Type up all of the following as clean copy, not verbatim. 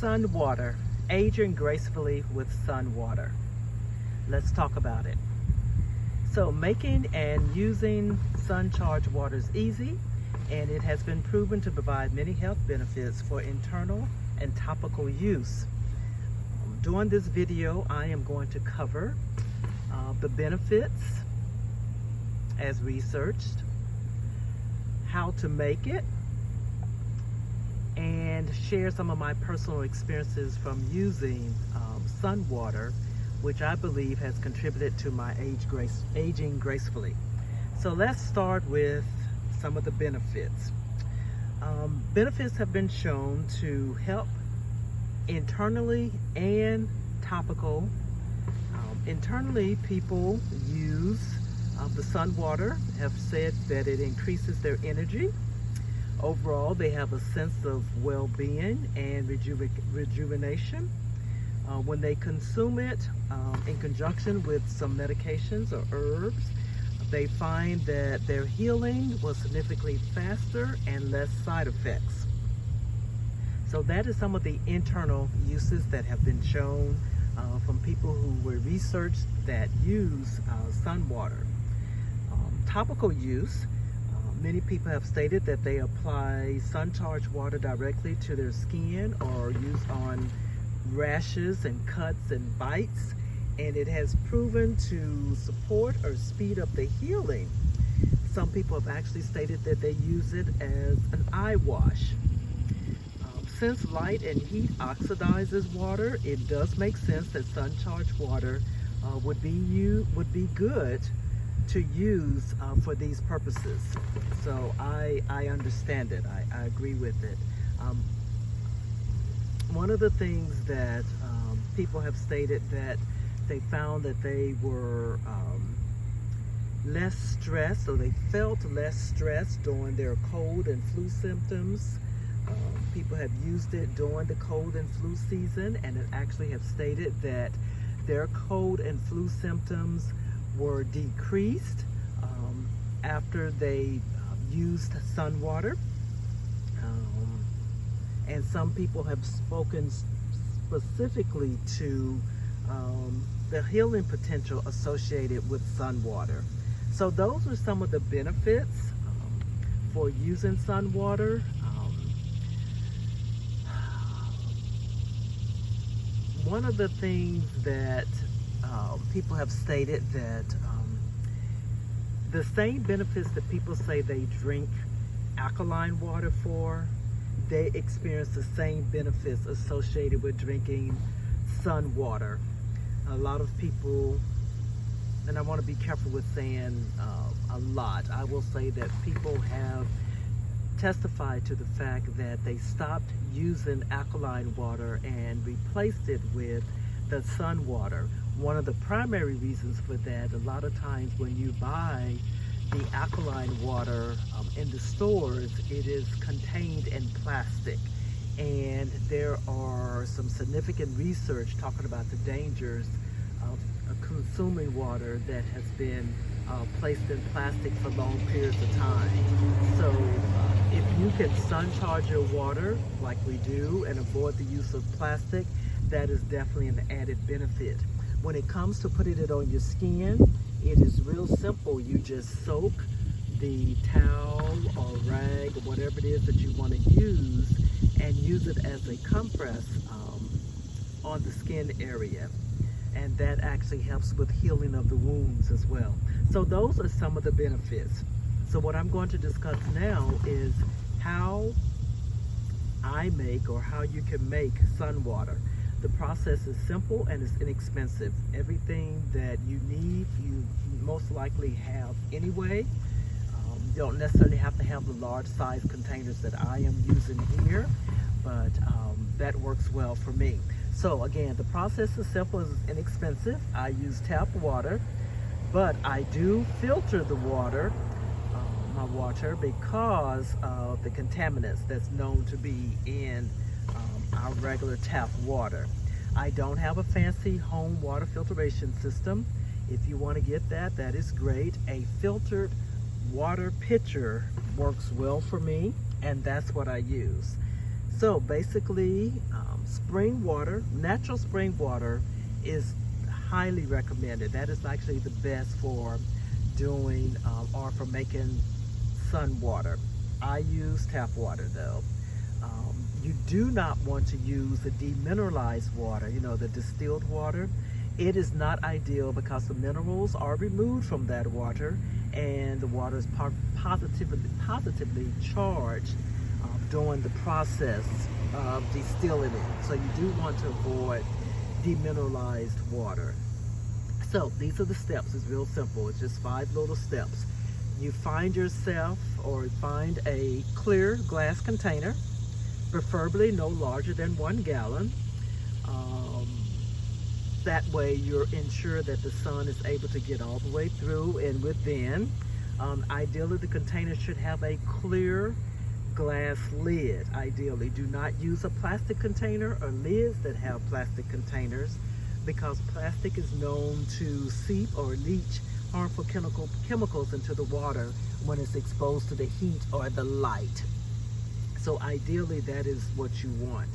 Sun water, aging gracefully with sun water. Let's talk about it. So making and using sun charged water is easy, and it has been proven to provide many health benefits for internal and topical use. During this video, I am going to cover the benefits as researched, how to make it, and share some of my personal experiences from using sun water, which I believe has contributed to my aging gracefully. So let's start with some of the benefits. Benefits have been shown to help internally and topical. Internally, people use the sun water, have said that it increases their energy. Overall, they have a sense of well-being and rejuvenation. When they consume it in conjunction with some medications or herbs, they find that their healing was significantly faster and less side effects. So that is some of the internal uses that have been shown from people who were researched that use sun water. Topical use, many people have stated that they apply sun-charged water directly to their skin or use on rashes and cuts and bites, and it has proven to support or speed up the healing. Some people have actually stated that they use it as an eye wash. Since light and heat oxidizes water, it does make sense that sun-charged water would be good to use for these purposes. So I understand it. I agree with it. One of the things that people have stated that they found that they were less stressed, or they felt less stressed during their cold and flu symptoms. People have used it during the cold and flu season, and it actually have stated that their cold and flu symptoms were decreased after they used sun water. And some people have spoken specifically to the healing potential associated with sun water. So those are some of the benefits for using sun water. One of the things that people have stated that the same benefits that people say they drink alkaline water for, they experience the same benefits associated with drinking sun water. A lot of people, and I want to be careful with saying a lot, I will say that people have testified to the fact that they stopped using alkaline water and replaced it with the sun water. One of the primary reasons for that, a lot of times when you buy the alkaline water in the stores, it is contained in plastic, and there are some significant research talking about the dangers of consuming water that has been placed in plastic for long periods of time. So if you can sun charge your water like we do and avoid the use of plastic, that is definitely an added benefit. When it comes to putting it on your skin, it is real simple. You just soak the towel or rag or whatever it is that you want to use, and use it as a compress on the skin area. And that actually helps with healing of the wounds as well. So those are some of the benefits. So what I'm going to discuss now is how I make, or how you can make sun water. The process is simple and it's inexpensive. Everything that you need, you most likely have anyway. You don't necessarily have to have the large size containers that I am using here, but that works well for me. So again, the process is simple and it's inexpensive. I use tap water, but I do filter the water, my water, because of the contaminants that's known to be in our regular tap water. I don't have a fancy home water filtration system. If you want to get that, that is great. A filtered water pitcher works well for me, and that's what I use. So basically, spring water, natural spring water is highly recommended. That is actually the best for doing or for making sun water. I use tap water though. You do not want to use the demineralized water, you know, the distilled water. It is not ideal because the minerals are removed from that water and the water is positively charged during the process of distilling it. So you do want to avoid demineralized water. So these are the steps. It's real simple. It's just 5 little steps. You find yourself or find a clear glass container, preferably no larger than 1 gallon. That way you're ensured that the sun is able to get all the way through and within. Ideally, the container should have a clear glass lid. Ideally, do not use a plastic container or lids that have plastic containers, because plastic is known to seep or leach harmful chemicals into the water when it's exposed to the heat or the light. So ideally, that is what you want.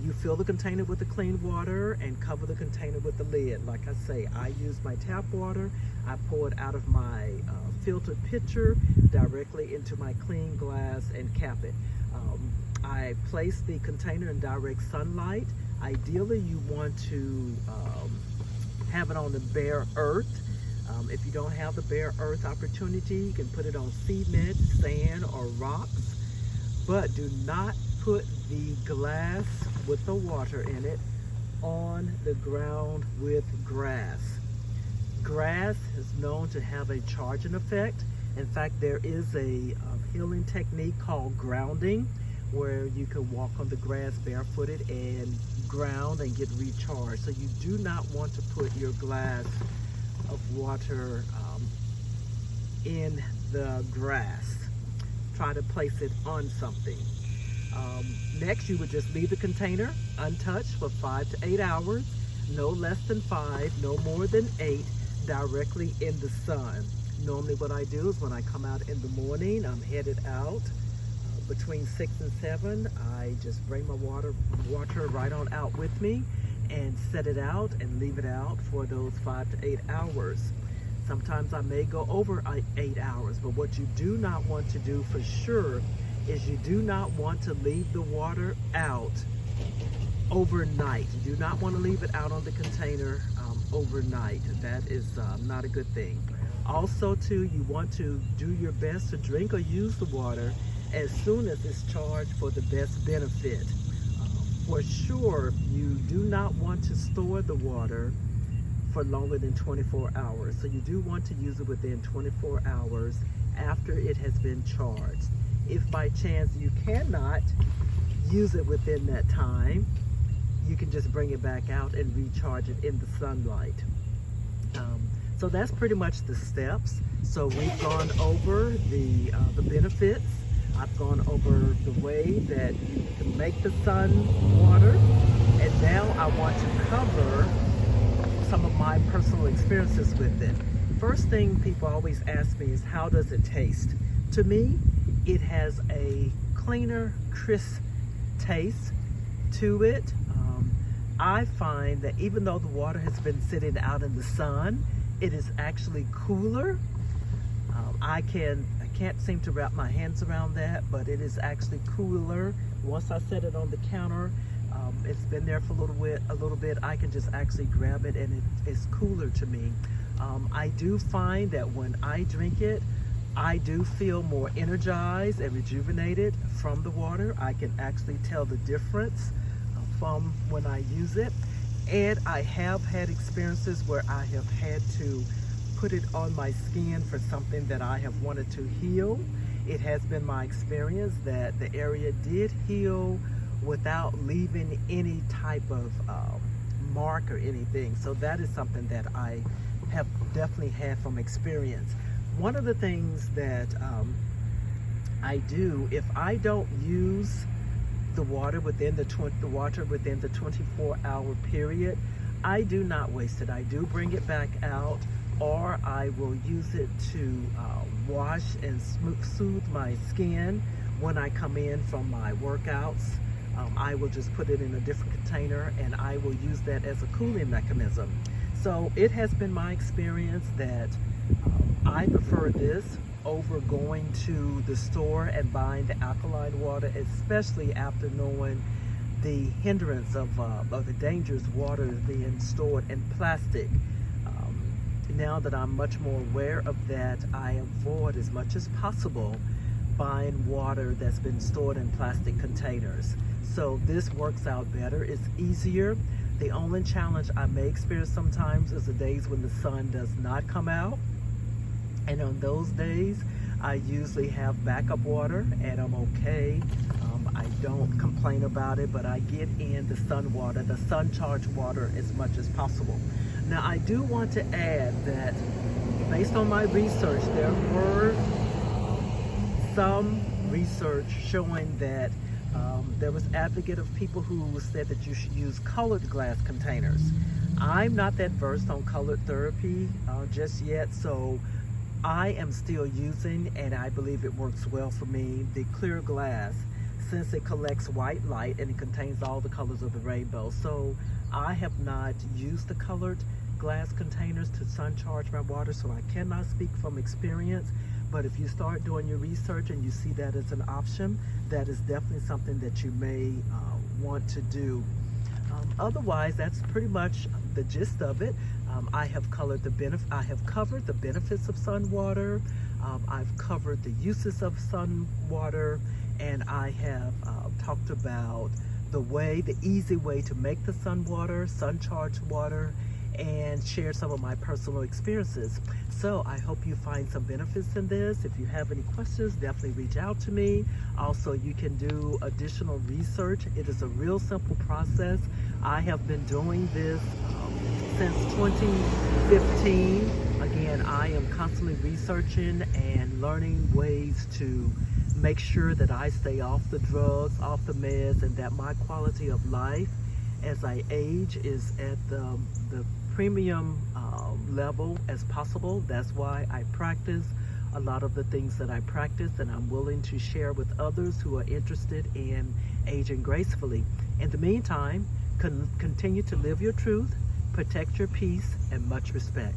You fill the container with the clean water and cover the container with the lid. Like I say, I use my tap water. I pour it out of my filtered pitcher directly into my clean glass and cap it. I place the container in direct sunlight. Ideally, you want to have it on the bare earth. If you don't have the bare earth opportunity, you can put it on cement, sand, or rocks. But do not put the glass with the water in it on the ground with grass. Grass is known to have a charging effect. In fact, there is a healing technique called grounding, where you can walk on the grass barefooted and ground and get recharged. So you do not want to put your glass of water in the grass. Try to place it on something. Next, you would just leave the container untouched for 5 to 8 hours, no less than 5, no more than 8, directly in the sun. Normally what I do is when I come out in the morning, I'm headed out between 6 and 7, I just bring my water right on out with me and set it out and leave it out for those 5 to 8 hours. Sometimes I may go over 8 hours, but what you do not want to do for sure is you do not want to leave the water out overnight. You do not want to leave it out on the container overnight. That is not a good thing. Also too, you want to do your best to drink or use the water as soon as it's charged for the best benefit. For sure, you do not want to store the water for longer than 24 hours. So you do want to use it within 24 hours after it has been charged. If by chance you cannot use it within that time, you can just bring it back out and recharge it in the sunlight. So that's pretty much the steps. So we've gone over the benefits. I've gone over the way that you can make the sun water. And now I want to cover some of my personal experiences with it. First thing people always ask me is, how does it taste? To me, it has a cleaner, crisp taste to it. I find that even though the water has been sitting out in the sun, it is actually cooler. I can't seem to wrap my hands around that, but it is actually cooler. Once I set it on the counter, it's been there for a little bit. I can just actually grab it and it is cooler to me. I do find that when I drink it, I do feel more energized and rejuvenated from the water. I can actually tell the difference from when I use it. And I have had experiences where I have had to put it on my skin for something that I have wanted to heal. It has been my experience that the area did heal without leaving any type of mark or anything. So that is something that I have definitely had from experience. One of the things that I do, if I don't use the water within the 24-hour period, I do not waste it. I do bring it back out, or I will use it to wash and soothe my skin when I come in from my workouts I will just put it in a different container and I will use that as a cooling mechanism. So it has been my experience that I prefer this over going to the store and buying the alkaline water, especially after knowing the hindrance of the dangerous water being stored in plastic. Now that I'm much more aware of that, I avoid as much as possible buying water that's been stored in plastic containers. So this works out better. It's easier. The only challenge I may experience sometimes is the days when the sun does not come out. And on those days, I usually have backup water and I'm okay. I don't complain about it, but I get in the sun water, the sun charged water as much as possible. Now I do want to add that based on my research, there were some research showing that there was advocate of people who said that you should use colored glass containers. I'm not that versed on colored therapy just yet, so I am still using, and I believe it works well for me, the clear glass, since it collects white light and it contains all the colors of the rainbow. So I have not used the colored glass containers to sun charge my water, so I cannot speak from experience. But if you start doing your research and you see that as an option, that is definitely something that you may want to do. Otherwise, that's pretty much the gist of it. I have covered the benefits of sun water. I've covered the uses of sun water, and I have talked about the easy way to make the sun water, sun charged water, and share some of my personal experiences. So I hope you find some benefits in this. If you have any questions, definitely reach out to me. Also, you can do additional research. It is a real simple process. I have been doing this since 2015. Again, I am constantly researching and learning ways to make sure that I stay off the drugs, off the meds, and that my quality of life as I age is at the premium level as possible. That's why I practice a lot of the things that I practice, and I'm willing to share with others who are interested in aging gracefully. In the meantime, continue to live your truth, protect your peace, and much respect.